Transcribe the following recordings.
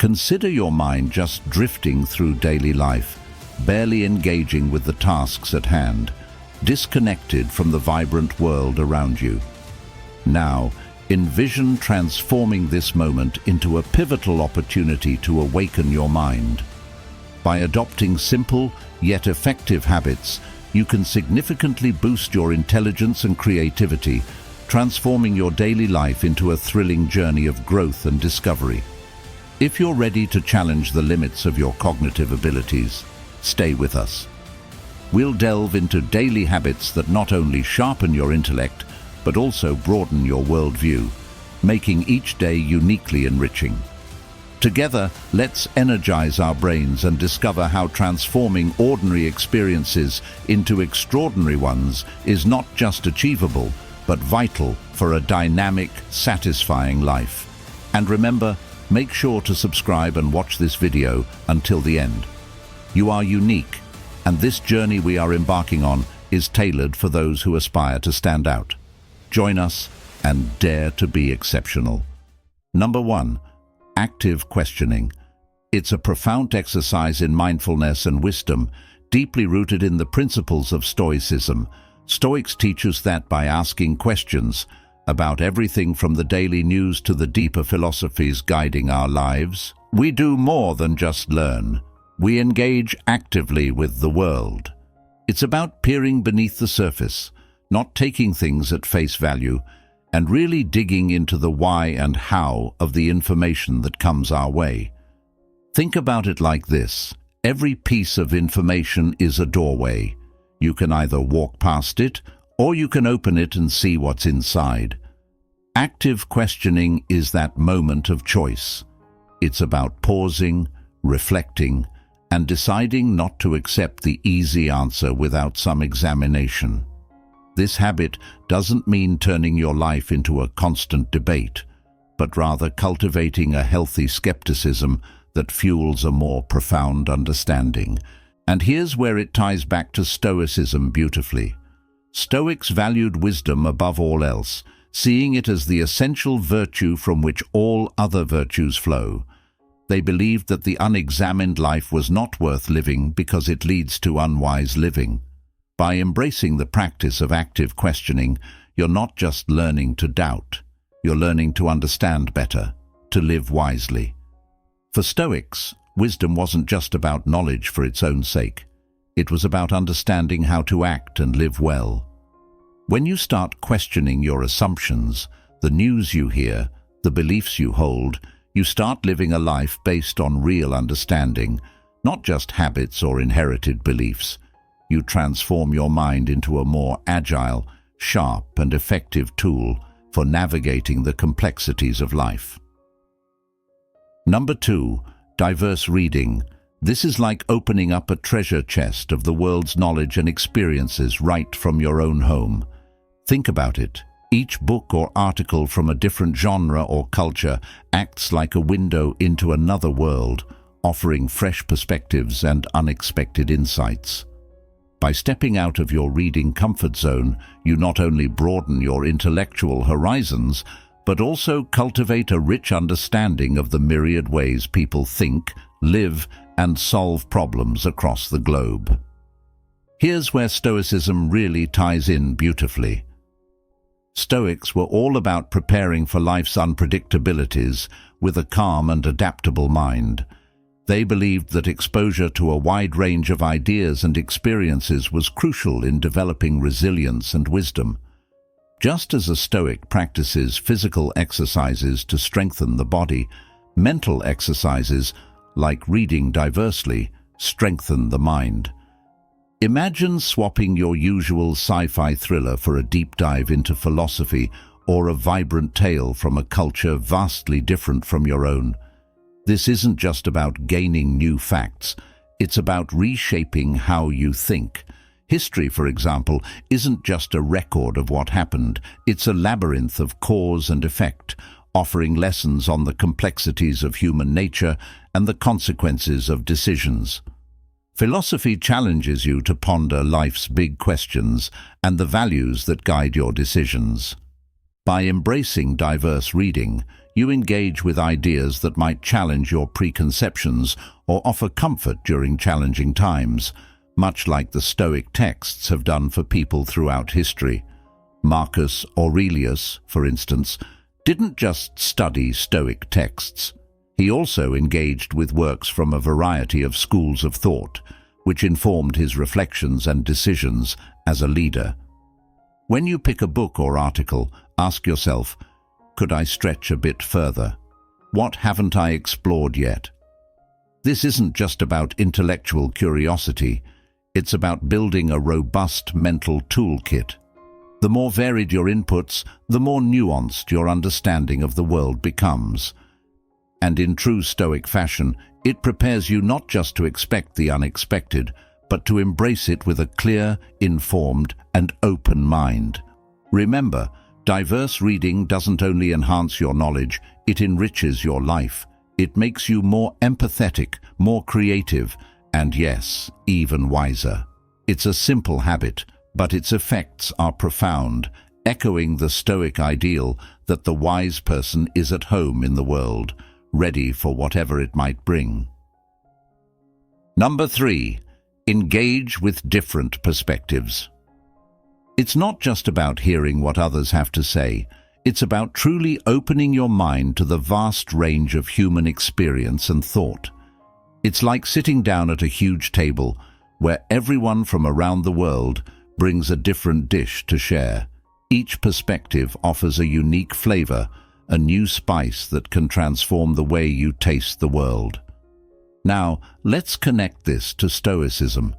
Consider your mind just drifting through daily life, barely engaging with the tasks at hand, disconnected from the vibrant world around you. Now, envision transforming this moment into a pivotal opportunity to awaken your mind. By adopting simple yet effective habits, you can significantly boost your intelligence and creativity, transforming your daily life into a thrilling journey of growth and discovery. If you're ready to challenge the limits of your cognitive abilities, stay with us. We'll delve into daily habits that not only sharpen your intellect, but also broaden your worldview, making each day uniquely enriching. Together, let's energize our brains and discover how transforming ordinary experiences into extraordinary ones is not just achievable, but vital for a dynamic, satisfying life. And remember, make sure to subscribe and watch this video until the end. You are unique, and this journey we are embarking on is tailored for those who aspire to stand out. Join us and dare to be exceptional. Number 1. Active questioning. It's a profound exercise in mindfulness and wisdom, deeply rooted in the principles of Stoicism. Stoics teach us that by asking questions about everything from the daily news to the deeper philosophies guiding our lives, we do more than just learn. We engage actively with the world. It's about peering beneath the surface, not taking things at face value, and really digging into the why and how of the information that comes our way. Think about it like this. Every piece of information is a doorway. You can either walk past it, or you can open it and see what's inside. Active questioning is that moment of choice. It's about pausing, reflecting, and deciding not to accept the easy answer without some examination. This habit doesn't mean turning your life into a constant debate, but rather cultivating a healthy skepticism that fuels a more profound understanding. And here's where it ties back to Stoicism beautifully. Stoics valued wisdom above all else, seeing it as the essential virtue from which all other virtues flow. They believed that the unexamined life was not worth living because it leads to unwise living. By embracing the practice of active questioning, you're not just learning to doubt, you're learning to understand better, to live wisely. For Stoics, wisdom wasn't just about knowledge for its own sake. It was about understanding how to act and live well. When you start questioning your assumptions, the news you hear, the beliefs you hold, you start living a life based on real understanding, not just habits or inherited beliefs. You transform your mind into a more agile, sharp, and effective tool for navigating the complexities of life. Number 2. Diverse reading. This is like opening up a treasure chest of the world's knowledge and experiences right from your own home. Think about it. Each book or article from a different genre or culture acts like a window into another world, offering fresh perspectives and unexpected insights. By stepping out of your reading comfort zone, you not only broaden your intellectual horizons, but also cultivate a rich understanding of the myriad ways people think, live, and solve problems across the globe. Here's where Stoicism really ties in beautifully. Stoics were all about preparing for life's unpredictabilities with a calm and adaptable mind. They believed that exposure to a wide range of ideas and experiences was crucial in developing resilience and wisdom. Just as a Stoic practices physical exercises to strengthen the body, mental exercises, like reading diversely, strengthen the mind. Imagine swapping your usual sci-fi thriller for a deep dive into philosophy or a vibrant tale from a culture vastly different from your own. This isn't just about gaining new facts, it's about reshaping how you think. History, for example, isn't just a record of what happened, it's a labyrinth of cause and effect, offering lessons on the complexities of human nature and the consequences of decisions. Philosophy challenges you to ponder life's big questions and the values that guide your decisions. By embracing diverse reading, you engage with ideas that might challenge your preconceptions or offer comfort during challenging times, much like the Stoic texts have done for people throughout history. Marcus Aurelius, for instance, didn't just study Stoic texts. He also engaged with works from a variety of schools of thought, which informed his reflections and decisions as a leader. When you pick a book or article, ask yourself, could I stretch a bit further? What haven't I explored yet? This isn't just about intellectual curiosity, it's about building a robust mental toolkit. The more varied your inputs, the more nuanced your understanding of the world becomes. And in true Stoic fashion, it prepares you not just to expect the unexpected, but to embrace it with a clear, informed, and open mind. Remember, diverse reading doesn't only enhance your knowledge, it enriches your life. It makes you more empathetic, more creative, and yes, even wiser. It's a simple habit, but its effects are profound, echoing the Stoic ideal that the wise person is at home in the world, ready for whatever it might bring. Number 3. Engage with different perspectives. It's not just about hearing what others have to say. It's about truly opening your mind to the vast range of human experience and thought. It's like sitting down at a huge table where everyone from around the world brings a different dish to share. Each perspective offers a unique flavor, a new spice that can transform the way you taste the world. Now, let's connect this to Stoicism.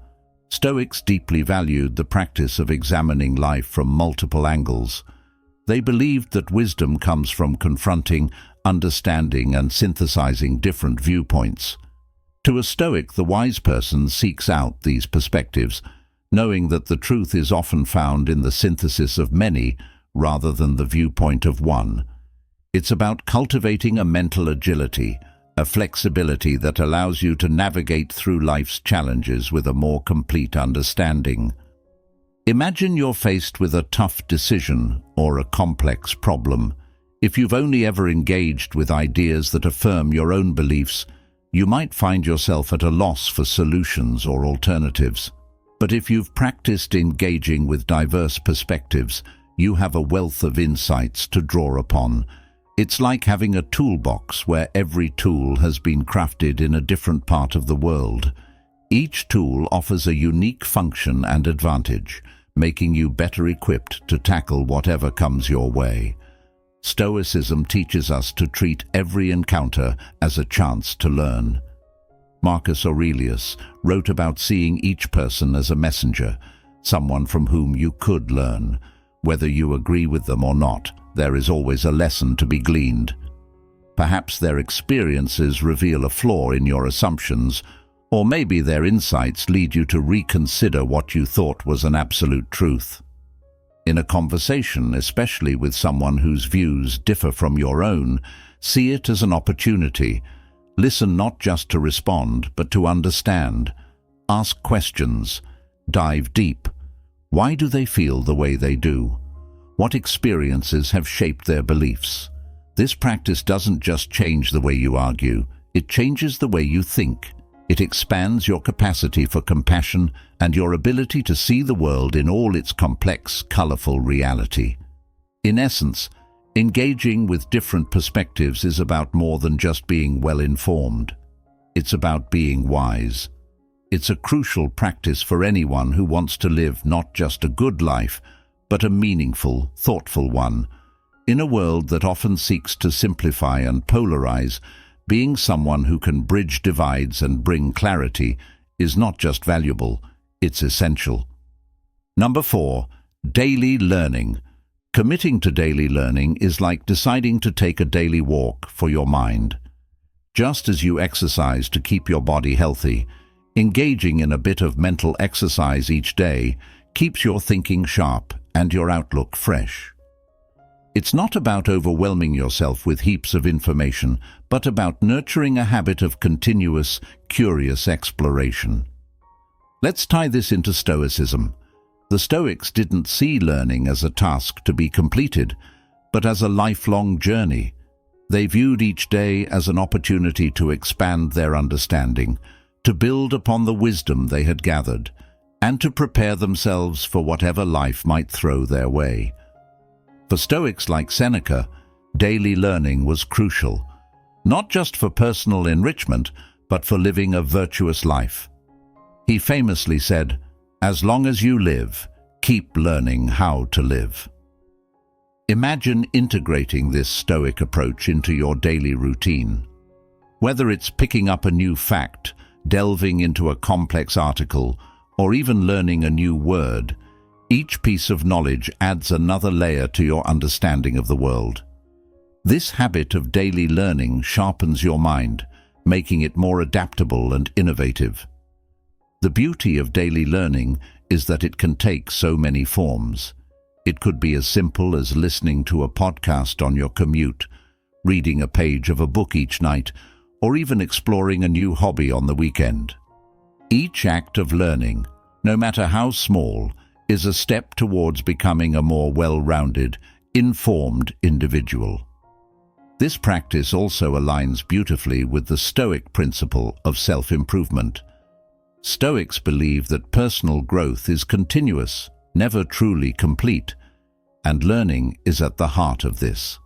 Stoics deeply valued the practice of examining life from multiple angles. They believed that wisdom comes from confronting, understanding, and synthesizing different viewpoints. To a Stoic, the wise person seeks out these perspectives, knowing that the truth is often found in the synthesis of many rather than the viewpoint of one. It's about cultivating a mental agility, a flexibility that allows you to navigate through life's challenges with a more complete understanding. Imagine you're faced with a tough decision or a complex problem. If you've only ever engaged with ideas that affirm your own beliefs, you might find yourself at a loss for solutions or alternatives. But if you've practiced engaging with diverse perspectives, you have a wealth of insights to draw upon. It's like having a toolbox where every tool has been crafted in a different part of the world. Each tool offers a unique function and advantage, making you better equipped to tackle whatever comes your way. Stoicism teaches us to treat every encounter as a chance to learn. Marcus Aurelius wrote about seeing each person as a messenger, someone from whom you could learn. Whether you agree with them or not, there is always a lesson to be gleaned. Perhaps their experiences reveal a flaw in your assumptions, or maybe their insights lead you to reconsider what you thought was an absolute truth. In a conversation, especially with someone whose views differ from your own, see it as an opportunity. Listen not just to respond, but to understand. Ask questions. Dive deep. Why do they feel the way they do? What experiences have shaped their beliefs? This practice doesn't just change the way you argue, it changes the way you think. It expands your capacity for compassion and your ability to see the world in all its complex, colorful reality. In essence, engaging with different perspectives is about more than just being well-informed. It's about being wise. It's a crucial practice for anyone who wants to live not just a good life, but a meaningful, thoughtful one. In a world that often seeks to simplify and polarize, being someone who can bridge divides and bring clarity is not just valuable, it's essential. Number 4, daily learning. Committing to daily learning is like deciding to take a daily walk for your mind. Just as you exercise to keep your body healthy, engaging in a bit of mental exercise each day keeps your thinking sharp and your outlook fresh. It's not about overwhelming yourself with heaps of information, but about nurturing a habit of continuous, curious exploration. Let's tie this into Stoicism. The Stoics didn't see learning as a task to be completed, but as a lifelong journey. They viewed each day as an opportunity to expand their understanding, to build upon the wisdom they had gathered, and to prepare themselves for whatever life might throw their way. For Stoics like Seneca, daily learning was crucial, not just for personal enrichment, but for living a virtuous life. He famously said, "As long as you live, keep learning how to live." Imagine integrating this Stoic approach into your daily routine. Whether it's picking up a new fact, delving into a complex article, or even learning a new word, each piece of knowledge adds another layer to your understanding of the world. This habit of daily learning sharpens your mind, making it more adaptable and innovative. The beauty of daily learning is that it can take so many forms. It could be as simple as listening to a podcast on your commute, reading a page of a book each night, or even exploring a new hobby on the weekend. Each act of learning, no matter how small, is a step towards becoming a more well-rounded, informed individual. This practice also aligns beautifully with the Stoic principle of self-improvement. Stoics believe that personal growth is continuous, never truly complete, and learning is at the heart of this.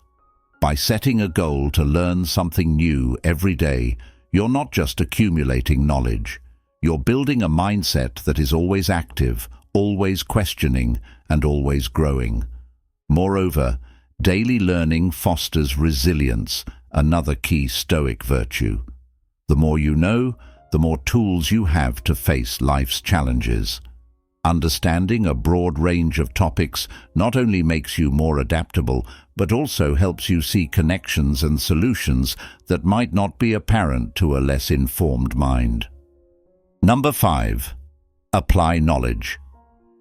By setting a goal to learn something new every day, you're not just accumulating knowledge, you're building a mindset that is always active, always questioning, and always growing. Moreover, daily learning fosters resilience, another key Stoic virtue. The more you know, the more tools you have to face life's challenges. Understanding a broad range of topics not only makes you more adaptable, but also helps you see connections and solutions that might not be apparent to a less informed mind. Number 5. Apply knowledge.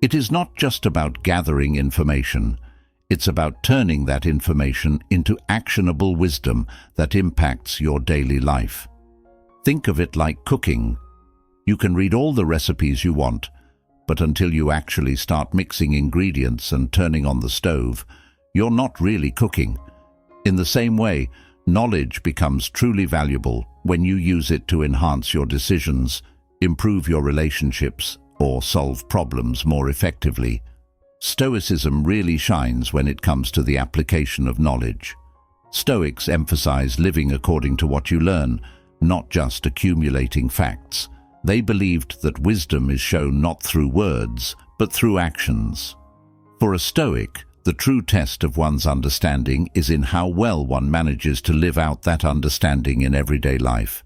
It is not just about gathering information. It's about turning that information into actionable wisdom that impacts your daily life. Think of it like cooking. You can read all the recipes you want, but until you actually start mixing ingredients and turning on the stove, you're not really cooking. In the same way, knowledge becomes truly valuable when you use it to enhance your decisions, improve your relationships, or solve problems more effectively. Stoicism really shines when it comes to the application of knowledge. Stoics emphasize living according to what you learn, not just accumulating facts. They believed that wisdom is shown not through words, but through actions. For a Stoic, the true test of one's understanding is in how well one manages to live out that understanding in everyday life.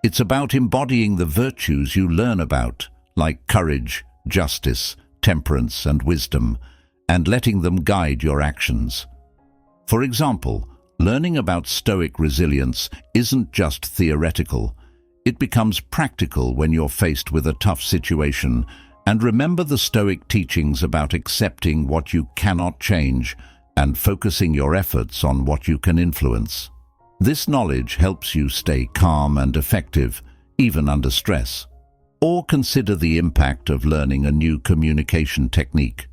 It's about embodying the virtues you learn about, like courage, justice, temperance, and wisdom, and letting them guide your actions. For example, learning about Stoic resilience isn't just theoretical. It becomes practical when you're faced with a tough situation, and remember the Stoic teachings about accepting what you cannot change and focusing your efforts on what you can influence. This knowledge helps you stay calm and effective, even under stress. Or consider the impact of learning a new communication technique.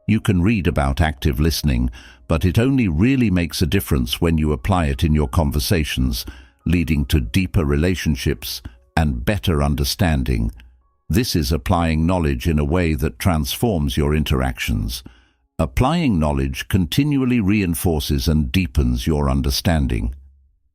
You can read about active listening, but it only really makes a difference when you apply it in your conversations, leading to deeper relationships and better understanding. This is applying knowledge in a way that transforms your interactions. Applying knowledge continually reinforces and deepens your understanding.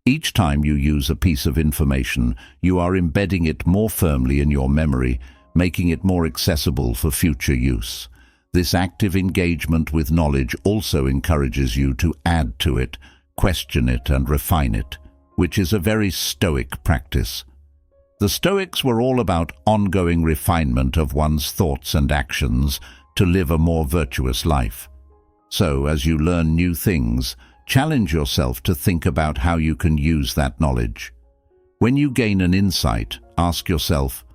Each time you use a piece of information, you are embedding it more firmly in your memory, making it more accessible for future use. This active engagement with knowledge also encourages you to add to it, question it, and refine it, which is a very Stoic practice. The Stoics were all about ongoing refinement of one's thoughts and actions to live a more virtuous life. So, as you learn new things, challenge yourself to think about how you can use that knowledge. When you gain an insight, ask yourself,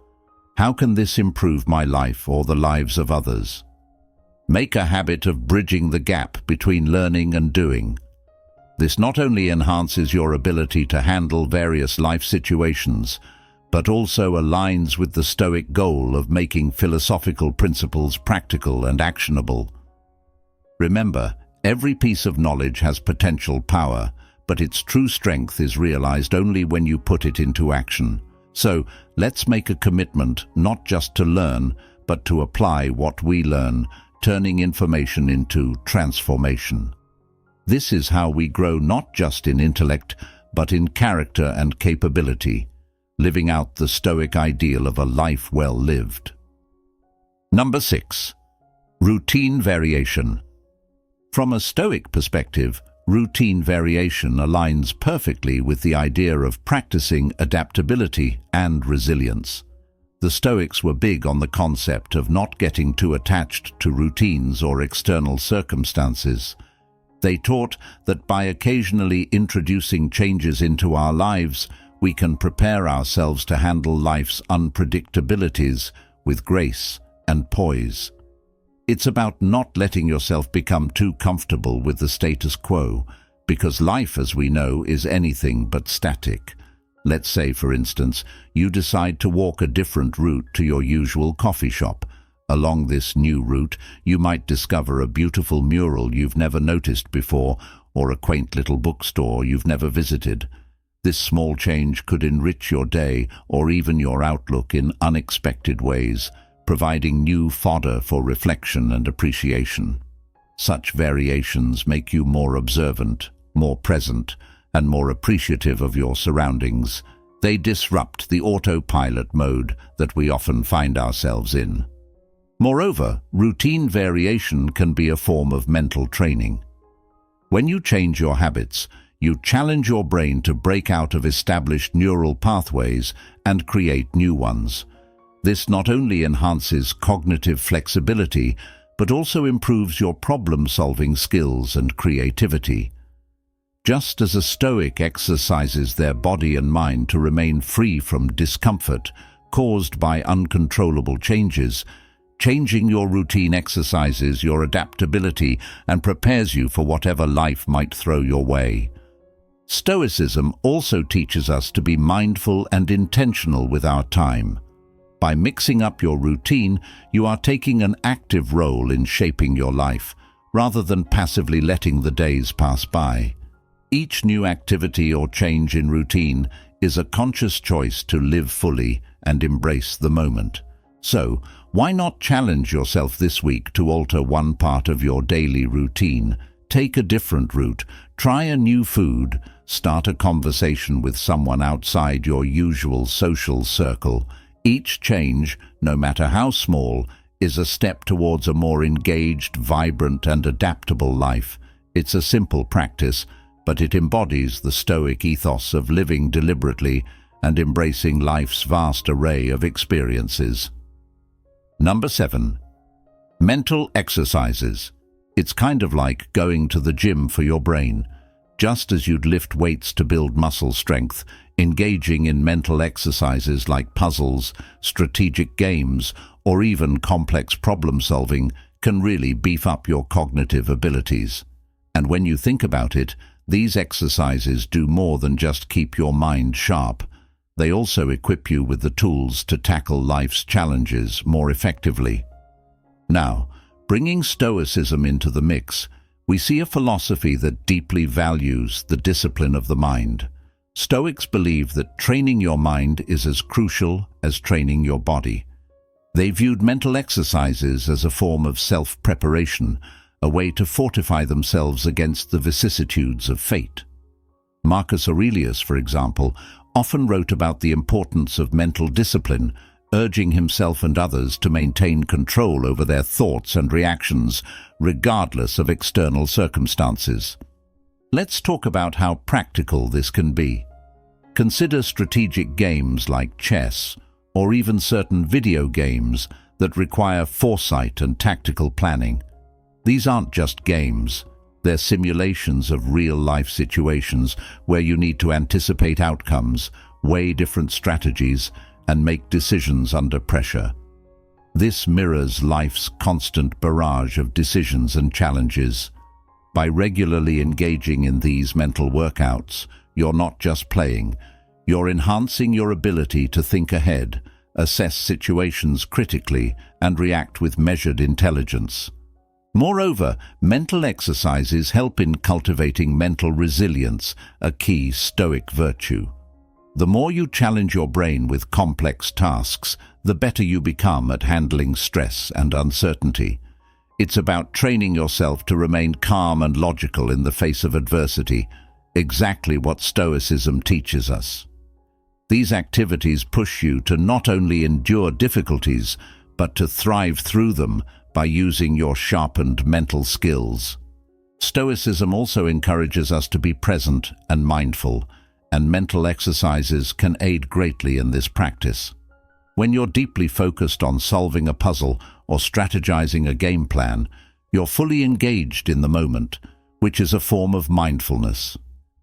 how can this improve my life or the lives of others? Make a habit of bridging the gap between learning and doing. This not only enhances your ability to handle various life situations, but also aligns with the Stoic goal of making philosophical principles practical and actionable. Remember, every piece of knowledge has potential power, but its true strength is realized only when you put it into action. So, let's make a commitment not just to learn, but to apply what we learn, turning information into transformation. This is how we grow not just in intellect, but in character and capability, living out the Stoic ideal of a life well lived. Number 6. Routine variation. From a Stoic perspective, routine variation aligns perfectly with the idea of practicing adaptability and resilience. The Stoics were big on the concept of not getting too attached to routines or external circumstances. They taught that by occasionally introducing changes into our lives, we can prepare ourselves to handle life's unpredictabilities with grace and poise. It's about not letting yourself become too comfortable with the status quo, because life, as we know, is anything but static. Let's say, for instance, you decide to walk a different route to your usual coffee shop. Along this new route, you might discover a beautiful mural you've never noticed before, or a quaint little bookstore you've never visited. This small change could enrich your day or even your outlook in unexpected ways, providing new fodder for reflection and appreciation. Such variations make you more observant, more present, and more appreciative of your surroundings. They disrupt the autopilot mode that we often find ourselves in. Moreover, routine variation can be a form of mental training. When you change your habits, you challenge your brain to break out of established neural pathways and create new ones. This not only enhances cognitive flexibility, but also improves your problem-solving skills and creativity. Just as a Stoic exercises their body and mind to remain free from discomfort caused by uncontrollable changes, changing your routine exercises your adaptability and prepares you for whatever life might throw your way. Stoicism also teaches us to be mindful and intentional with our time. By mixing up your routine, you are taking an active role in shaping your life, rather than passively letting the days pass by. Each new activity or change in routine is a conscious choice to live fully and embrace the moment. So, why not challenge yourself this week to alter one part of your daily routine? Take a different route, try a new food, start a conversation with someone outside your usual social circle. Each change, no matter how small, is a step towards a more engaged, vibrant, and adaptable life. It's a simple practice, but it embodies the Stoic ethos of living deliberately and embracing life's vast array of experiences. Number 7. Mental exercises. It's kind of like going to the gym for your brain. Just as you'd lift weights to build muscle strength, engaging in mental exercises like puzzles, strategic games, or even complex problem-solving can really beef up your cognitive abilities. And when you think about it, these exercises do more than just keep your mind sharp. They also equip you with the tools to tackle life's challenges more effectively. Now, bringing Stoicism into the mix, we see a philosophy that deeply values the discipline of the mind. Stoics believe that training your mind is as crucial as training your body. They viewed mental exercises as a form of self-preparation, a way to fortify themselves against the vicissitudes of fate. Marcus Aurelius, for example, often wrote about the importance of mental discipline, urging himself and others to maintain control over their thoughts and reactions, regardless of external circumstances. Let's talk about how practical this can be. Consider strategic games like chess, or even certain video games that require foresight and tactical planning. These aren't just games. They're simulations of real-life situations where you need to anticipate outcomes, weigh different strategies, and make decisions under pressure. This mirrors life's constant barrage of decisions and challenges. By regularly engaging in these mental workouts, you're not just playing, you're enhancing your ability to think ahead, assess situations critically, and react with measured intelligence. Moreover, mental exercises help in cultivating mental resilience, a key Stoic virtue. The more you challenge your brain with complex tasks, the better you become at handling stress and uncertainty. It's about training yourself to remain calm and logical in the face of adversity, exactly what Stoicism teaches us. These activities push you to not only endure difficulties, but to thrive through them by using your sharpened mental skills. Stoicism also encourages us to be present and mindful, and mental exercises can aid greatly in this practice. When you're deeply focused on solving a puzzle or strategizing a game plan, you're fully engaged in the moment, which is a form of mindfulness.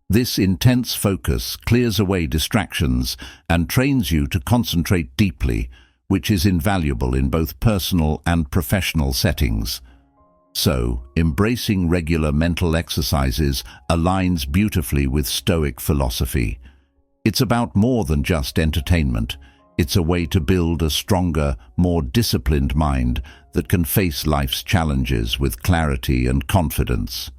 This intense focus clears away distractions and trains you to concentrate deeply, which is invaluable in both personal and professional settings. So, embracing regular mental exercises aligns beautifully with Stoic philosophy. It's about more than just entertainment. It's a way to build a stronger, more disciplined mind that can face life's challenges with clarity and confidence.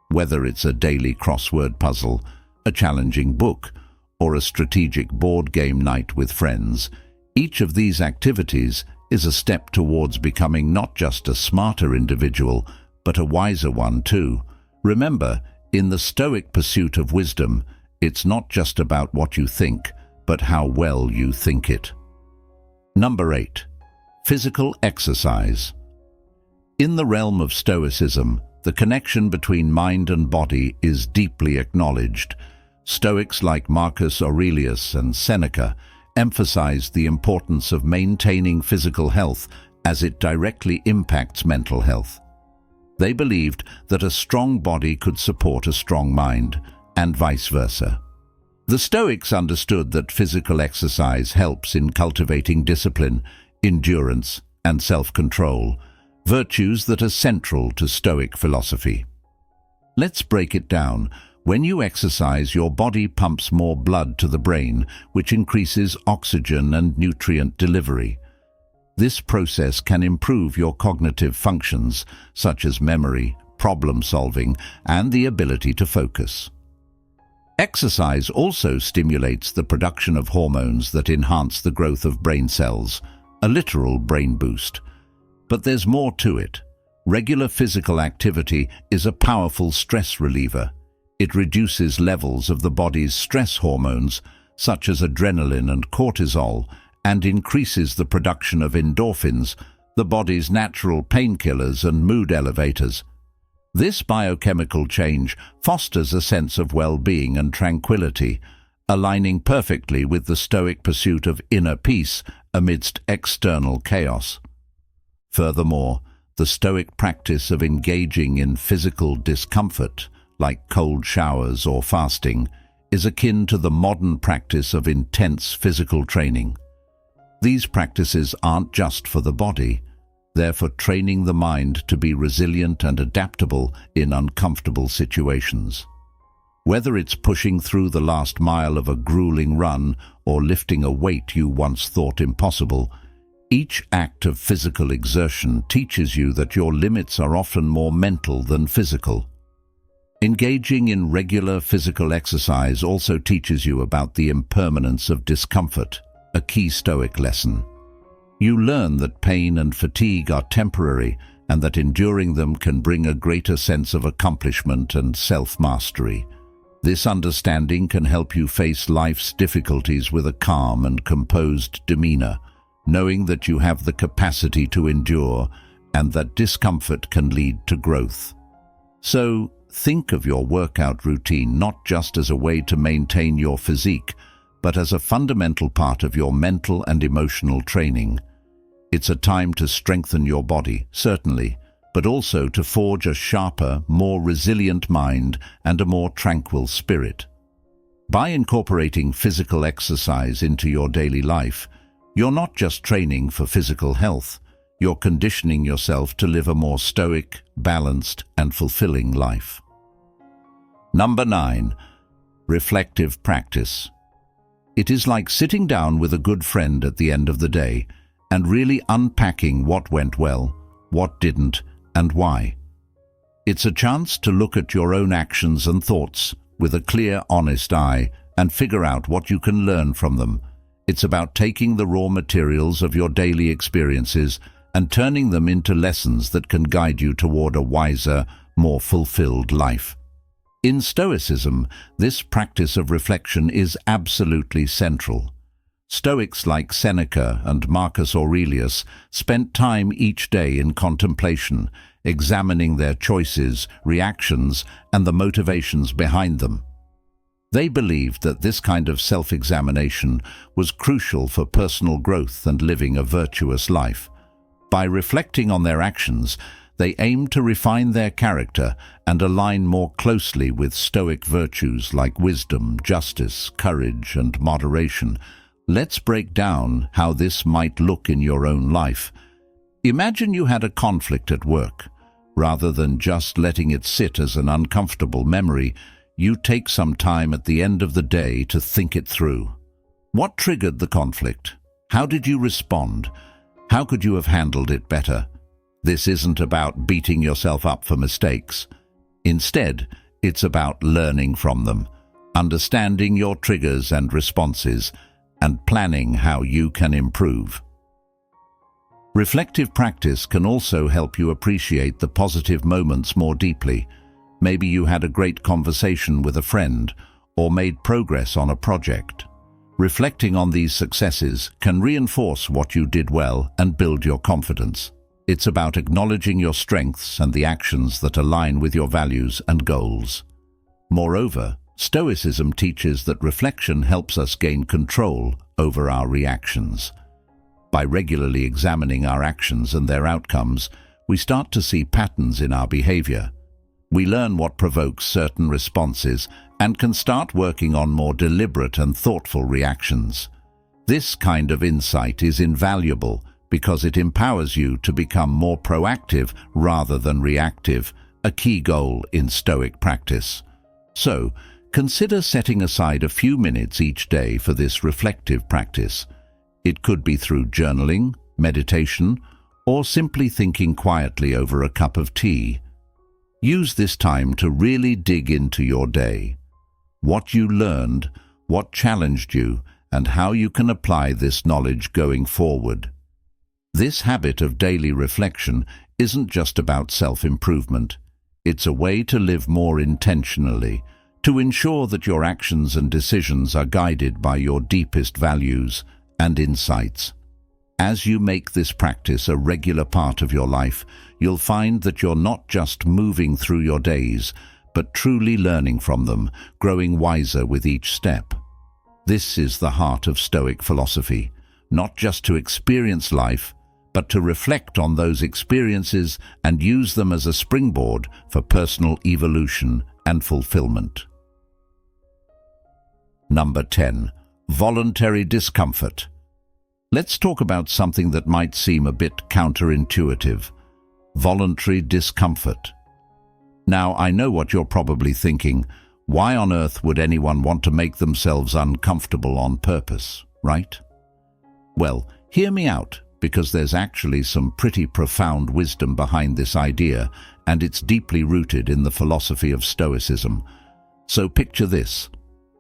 Whether it's a daily crossword puzzle, a challenging book, or a strategic board game night with friends, each of these activities is a step towards becoming not just a smarter individual, but a wiser one too. Remember, in the Stoic pursuit of wisdom, it's not just about what you think, but how well you think it. Number 8. Physical exercise. In the realm of Stoicism, the connection between mind and body is deeply acknowledged. Stoics like Marcus Aurelius and Seneca emphasized the importance of maintaining physical health as it directly impacts mental health. They believed that a strong body could support a strong mind, and vice versa. The Stoics understood that physical exercise helps in cultivating discipline, endurance, and self-control, virtues that are central to Stoic philosophy. Let's break it down. When you exercise, your body pumps more blood to the brain, which increases oxygen and nutrient delivery. This process can improve your cognitive functions, such as memory, problem-solving, and the ability to focus. Exercise also stimulates the production of hormones that enhance the growth of brain cells, a literal brain boost. But there's more to it. Regular physical activity is a powerful stress reliever. It reduces levels of the body's stress hormones, such as adrenaline and cortisol, and increases the production of endorphins, the body's natural painkillers and mood elevators. This biochemical change fosters a sense of well-being and tranquility, aligning perfectly with the Stoic pursuit of inner peace amidst external chaos. Furthermore, the Stoic practice of engaging in physical discomfort, like cold showers or fasting, is akin to the modern practice of intense physical training. These practices aren't just for the body, they're for training the mind to be resilient and adaptable in uncomfortable situations. Whether it's pushing through the last mile of a grueling run or lifting a weight you once thought impossible, each act of physical exertion teaches you that your limits are often more mental than physical. Engaging in regular physical exercise also teaches you about the impermanence of discomfort, a key Stoic lesson. You learn that pain and fatigue are temporary and that enduring them can bring a greater sense of accomplishment and self-mastery. This understanding can help you face life's difficulties with a calm and composed demeanor, knowing that you have the capacity to endure and that discomfort can lead to growth. So, think of your workout routine not just as a way to maintain your physique, but as a fundamental part of your mental and emotional training. It's a time to strengthen your body, certainly, but also to forge a sharper, more resilient mind and a more tranquil spirit. By incorporating physical exercise into your daily life, you're not just training for physical health, you're conditioning yourself to live a more stoic, balanced, and fulfilling life. Number 9. Reflective practice. It is like sitting down with a good friend at the end of the day and really unpacking what went well, what didn't, and why. It's a chance to look at your own actions and thoughts with a clear, honest eye and figure out what you can learn from them. It's about taking the raw materials of your daily experiences and turning them into lessons that can guide you toward a wiser, more fulfilled life. In Stoicism, this practice of reflection is absolutely central. Stoics like Seneca and Marcus Aurelius spent time each day in contemplation, examining their choices, reactions, and the motivations behind them. They believed that this kind of self-examination was crucial for personal growth and living a virtuous life. By reflecting on their actions, they aimed to refine their character and align more closely with Stoic virtues like wisdom, justice, courage, and moderation. Let's break down how this might look in your own life. Imagine you had a conflict at work. Rather than just letting it sit as an uncomfortable memory, you take some time at the end of the day to think it through. What triggered the conflict? How did you respond? How could you have handled it better? This isn't about beating yourself up for mistakes. Instead, it's about learning from them, understanding your triggers and responses, and planning how you can improve. Reflective practice can also help you appreciate the positive moments more deeply. Maybe you had a great conversation with a friend or made progress on a project. Reflecting on these successes can reinforce what you did well and build your confidence. It's about acknowledging your strengths and the actions that align with your values and goals. Moreover, Stoicism teaches that reflection helps us gain control over our reactions. By regularly examining our actions and their outcomes, we start to see patterns in our behavior. We learn what provokes certain responses and can start working on more deliberate and thoughtful reactions. This kind of insight is invaluable because it empowers you to become more proactive rather than reactive, a key goal in Stoic practice. So, consider setting aside a few minutes each day for this reflective practice. It could be through journaling, meditation, or simply thinking quietly over a cup of tea. Use this time to really dig into your day. What you learned, what challenged you, and how you can apply this knowledge going forward. This habit of daily reflection isn't just about self-improvement. It's a way to live more intentionally, to ensure that your actions and decisions are guided by your deepest values and insights. As you make this practice a regular part of your life, you'll find that you're not just moving through your days, but truly learning from them, growing wiser with each step. This is the heart of Stoic philosophy, not just to experience life, but to reflect on those experiences and use them as a springboard for personal evolution and fulfillment. Number 10. Voluntary discomfort. Let's talk about something that might seem a bit counterintuitive. Voluntary discomfort. Now, I know what you're probably thinking. Why on earth would anyone want to make themselves uncomfortable on purpose, right? Well, hear me out, because there's actually some pretty profound wisdom behind this idea, and it's deeply rooted in the philosophy of Stoicism. So picture this.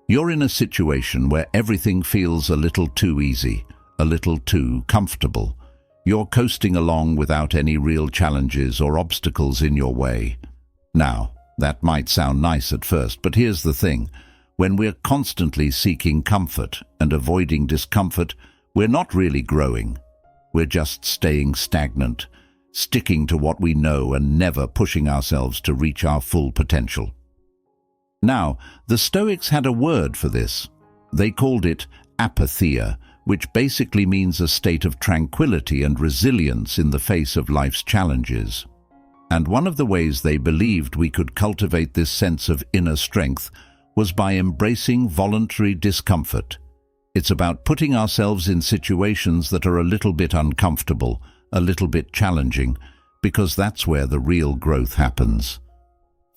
You're in a situation where everything feels a little too easy, a little too comfortable. You're coasting along without any real challenges or obstacles in your way. Now, that might sound nice at first, but here's the thing. When we're constantly seeking comfort and avoiding discomfort, we're not really growing. We're just staying stagnant, sticking to what we know and never pushing ourselves to reach our full potential. Now, the Stoics had a word for this. They called it apatheia, which basically means a state of tranquility and resilience in the face of life's challenges. And one of the ways they believed we could cultivate this sense of inner strength was by embracing voluntary discomfort. It's about putting ourselves in situations that are a little bit uncomfortable, a little bit challenging, because that's where the real growth happens.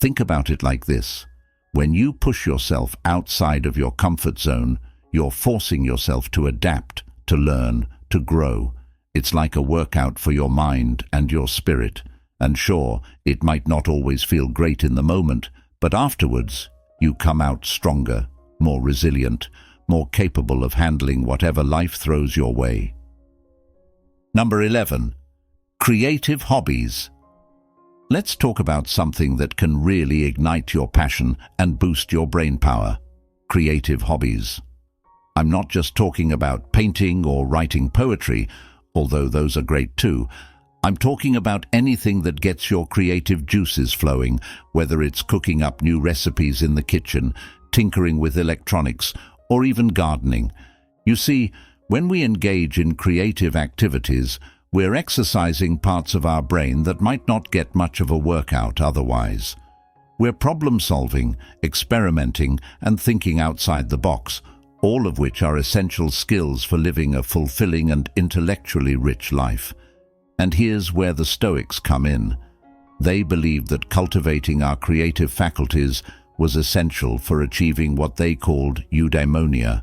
Think about it like this. When you push yourself outside of your comfort zone, you're forcing yourself to adapt, to learn, to grow. It's like a workout for your mind and your spirit, And sure, it might not always feel great in the moment, but afterwards, you come out stronger, more resilient, more capable of handling whatever life throws your way. Number 11. Creative hobbies. Let's talk about something that can really ignite your passion and boost your brain power. Creative hobbies. I'm not just talking about painting or writing poetry, although those are great too. I'm talking about anything that gets your creative juices flowing, whether it's cooking up new recipes in the kitchen, tinkering with electronics, or even gardening. You see, when we engage in creative activities, we're exercising parts of our brain that might not get much of a workout otherwise. We're problem-solving, experimenting, and thinking outside the box, all of which are essential skills for living a fulfilling and intellectually rich life. And here's where the Stoics come in. They believed that cultivating our creative faculties was essential for achieving what they called eudaimonia,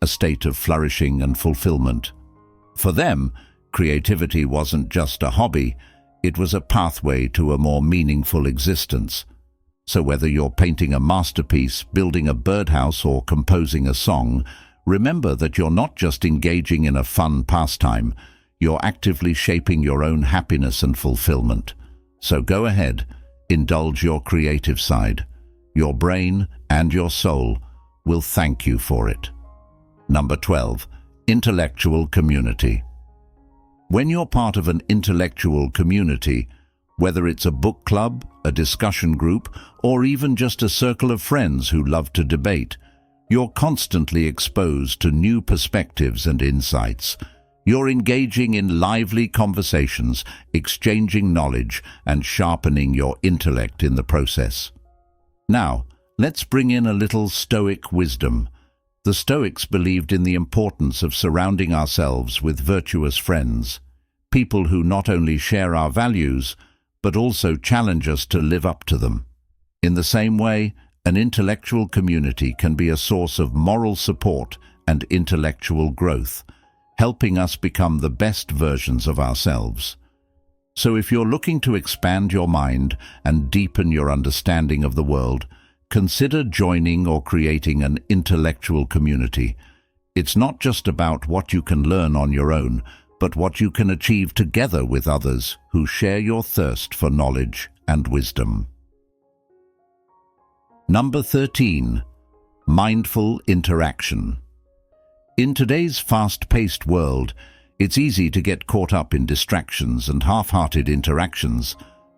a state of flourishing and fulfillment. For them, creativity wasn't just a hobby, it was a pathway to a more meaningful existence. So whether you're painting a masterpiece, building a birdhouse, or composing a song, remember that you're not just engaging in a fun pastime, you're actively shaping your own happiness and fulfillment. So go ahead, indulge your creative side. Your brain and your soul will thank you for it. Number 12. Intellectual community. When you're part of an intellectual community, whether it's a book club, a discussion group, or even just a circle of friends who love to debate, you're constantly exposed to new perspectives and insights. You're engaging in lively conversations, exchanging knowledge, and sharpening your intellect in the process. Now, let's bring in a little Stoic wisdom. The Stoics believed in the importance of surrounding ourselves with virtuous friends, people who not only share our values, but also challenge us to live up to them. In the same way, an intellectual community can be a source of moral support and intellectual growth, helping us become the best versions of ourselves. So if you're looking to expand your mind and deepen your understanding of the world, consider joining or creating an intellectual community. It's not just about what you can learn on your own, but what you can achieve together with others who share your thirst for knowledge and wisdom. Number 13. Mindful interaction. In today's fast-paced world, it's easy to get caught up in distractions and half-hearted interactions,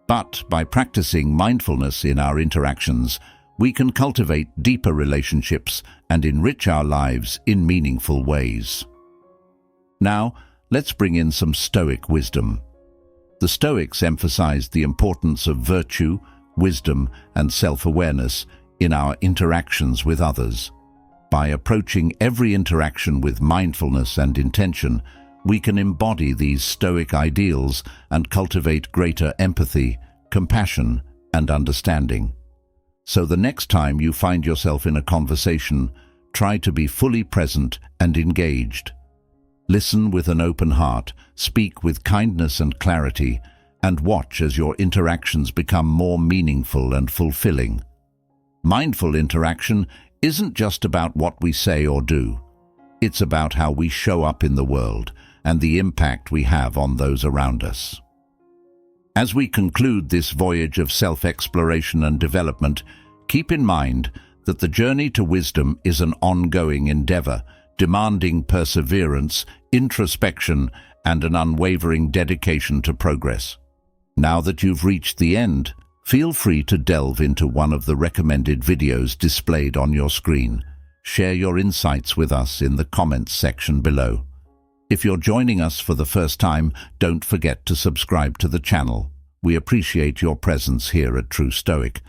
but by practicing mindfulness in our interactions, we can cultivate deeper relationships and enrich our lives in meaningful ways. Now, let's bring in some Stoic wisdom. The Stoics emphasized the importance of virtue, wisdom, and self-awareness in our interactions with others. By approaching every interaction with mindfulness and intention, we can embody these Stoic ideals and cultivate greater empathy, compassion, and understanding. So the next time you find yourself in a conversation, try to be fully present and engaged. Listen with an open heart, speak with kindness and clarity, and watch as your interactions become more meaningful and fulfilling. Mindful interaction isn't just about what we say or do. It's about how we show up in the world and the impact we have on those around us. As we conclude this voyage of self-exploration and development, keep in mind that the journey to wisdom is an ongoing endeavor, demanding perseverance, introspection, and an unwavering dedication to progress. Now that you've reached the end, feel free to delve into one of the recommended videos displayed on your screen. Share your insights with us in the comments section below. If you're joining us for the first time, don't forget to subscribe to the channel. We appreciate your presence here at True Stoic.